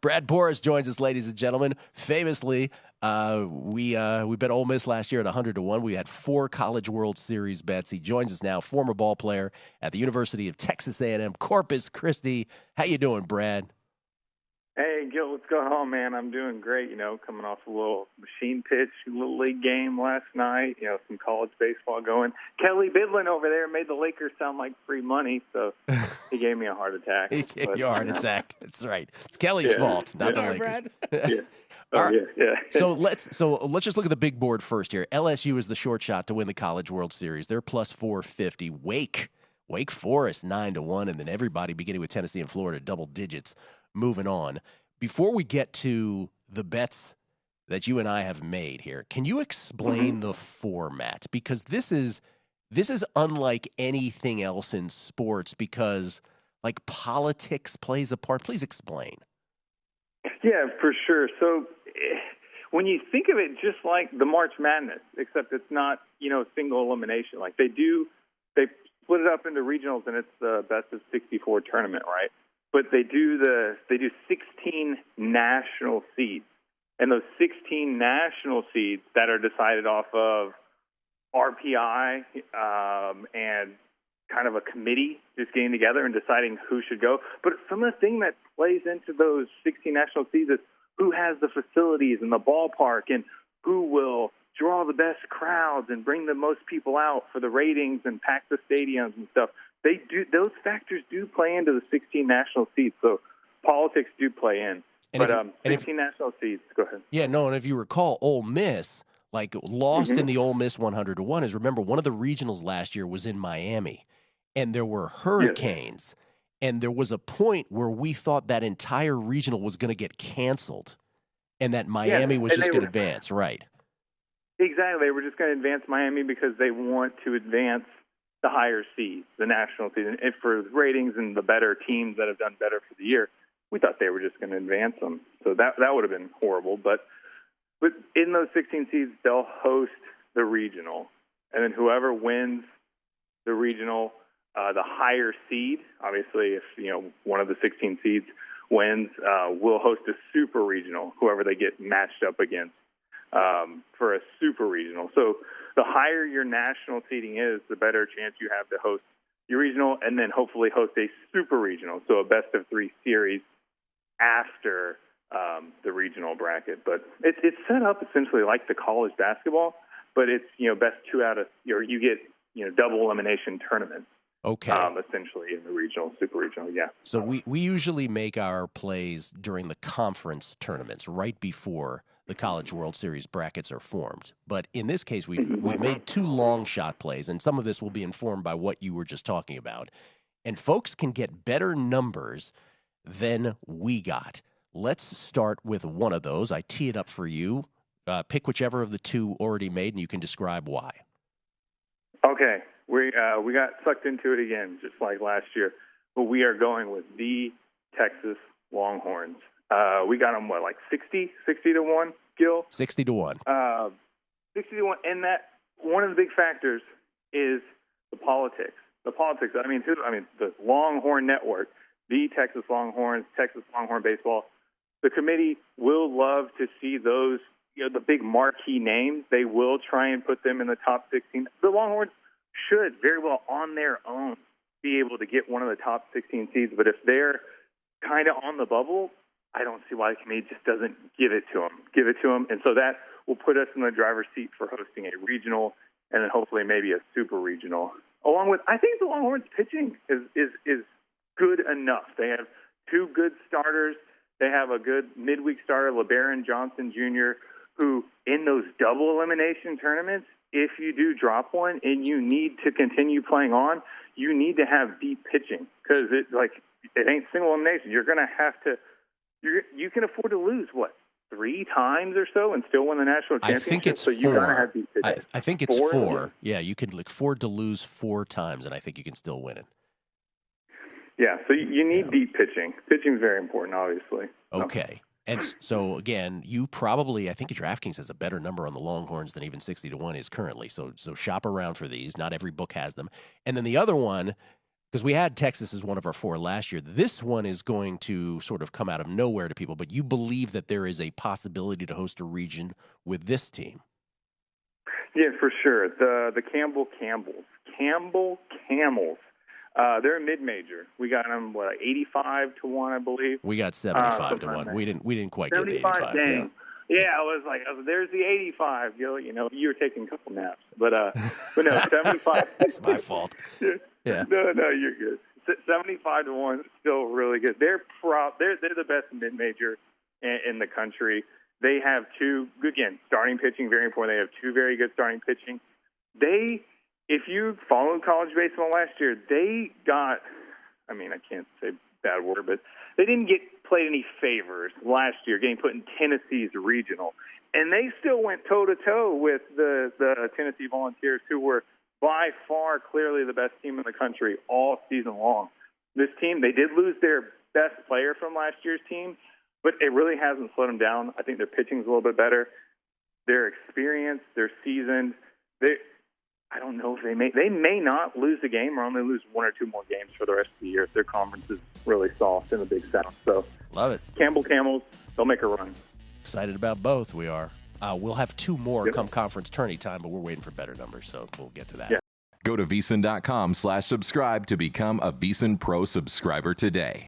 Brad Boris joins us, ladies and gentlemen. Famously, we bet Ole Miss last year at 100-1. We had 4 College World Series bets. He joins us now, former ball player at the University of Texas A&M, Corpus Christi. How you doing, Brad? Hey, Gill, what's going on, man? I'm doing great, coming off a little machine pitch, little league game last night, some college baseball going. Kelly Bidlin over there made the Lakers sound like free money, so he gave me a heart attack. He gave you a heart attack. That's right. It's Kelly's fault, not the Lakers. Brad. Yeah. Oh, yeah. So let's just look at the big board first here. LSU is the short shot to win the College World Series. They're plus 450. Wake Forest 9-1, and then everybody beginning with Tennessee and Florida double digits. Moving on. Before we get to the bets that you and I have made here, can you explain the format? Because this is unlike anything else in sports because like politics plays a part. Please explain. Yeah, for sure. So when you think of it just like the March Madness, except it's not, single elimination. Like they split it up into regionals and it's the best of 64 tournament, right? But they do 16 national seeds, and those 16 national seeds that are decided off of RPI and kind of a committee just getting together and deciding who should go. But some of the thing that plays into those 16 national seeds is who has the facilities and the ballpark and who will draw the best crowds and bring the most people out for the ratings and pack the stadiums and stuff. Those factors do play into the 16 national seeds, so politics do play in. And but 16 national seeds, go ahead. Yeah, no, and if you recall, Ole Miss, lost in the Ole Miss 100-1 is, remember, one of the regionals last year was in Miami, and there were hurricanes, and there was a point where we thought that entire regional was going to get canceled, and that Miami was just going to advance, right? Exactly. They were just going to advance Miami because they want to advance the higher seeds, the national seeds. And for ratings and the better teams that have done better for the year, we thought they were just going to advance them. So that would have been horrible. But in those 16 seeds, they'll host the regional. And then whoever wins the regional, the higher seed, obviously if one of the 16 seeds wins, will host a super regional, whoever they get matched up against for a super regional. So the higher your national seeding is, the better chance you have to host your regional and then hopefully host a super regional, so a best-of-3 series after the regional bracket. But it's set up essentially like the college basketball, but it's, best 2 out of – you get, double elimination tournaments. Okay. Essentially in the regional, super regional, yeah. So we usually make our plays during the conference tournaments right before the College World Series brackets are formed. But in this case, we've made 2 long shot plays, and some of this will be informed by what you were just talking about. And folks can get better numbers than we got. Let's start with one of those. I tee it up for you. Pick whichever of the 2 already made, and you can describe why. Okay. We got sucked into it again, just like last year. But we are going with the Texas Longhorns. We got them, 60 to 1, Gill? 60 to 1. 60 to 1. And that one of the big factors is the politics. The Longhorn Network, the Texas Longhorns, Texas Longhorn Baseball. The committee will love to see those, the big marquee names. They will try and put them in the top 16. The Longhorns should very well on their own be able to get one of the top 16 seeds. But if they're kind of on the bubble, I don't see why the committee just doesn't give it to them. And so that will put us in the driver's seat for hosting a regional and then hopefully maybe a super regional. Along with, I think the Longhorns pitching is good enough. They have 2 good starters. They have a good midweek starter, LeBaron Johnson Jr., who in those double elimination tournaments, if you do drop one and you need to continue playing on, you need to have deep pitching because it ain't single elimination. You're going to have to. You can afford to lose 3 times or so and still win the national championship. I think it's so you 4. gotta have deep pitching. I think it's 4. Yeah, you can afford to lose 4 times, and I think you can still win it. Yeah, so you need deep pitching. Pitching is very important, obviously. Okay. And so, again, you probably, I think DraftKings has a better number on the Longhorns than even 60 to 1 is currently. So shop around for these. Not every book has them. And then the other one, Because we had Texas as one of our 4 last year. This one is going to sort of come out of nowhere to people, but you believe that there is a possibility to host a region with this team. Yeah, for sure. The Campbell Camels. They're a mid-major. We got them 85-1, I believe. We got 75-1. We didn't quite get the 85. Dang. Yeah, I was like, there's the 85. You know, you were taking a couple naps, but no, 75. It's my fault. Yeah. No, you're good. 75-1, still really good. They're the best mid-major in the country. They have 2, again, starting pitching, very important. They have 2 very good starting pitching. If you followed college baseball last year, they got, I can't say bad word, but they didn't get played any favors last year, getting put in Tennessee's regional. And they still went toe-to-toe with the Tennessee Volunteers, who were by far clearly the best team in the country all season long. This team, they did lose their best player from last year's team, but it really hasn't slowed them down. I think their pitching's a little bit better. They're experienced. They're seasoned. I don't know if they may not lose a game or only lose 1 or 2 more games for the rest of the year if their conference is really soft in the Big South. So love it. Campbell Camels, they'll make a run. Excited about both. We are. We'll have 2 more come conference tourney time, but we're waiting for better numbers, so we'll get to that. Yeah. Go to VSiN.com/subscribe to become a VSiN Pro subscriber today.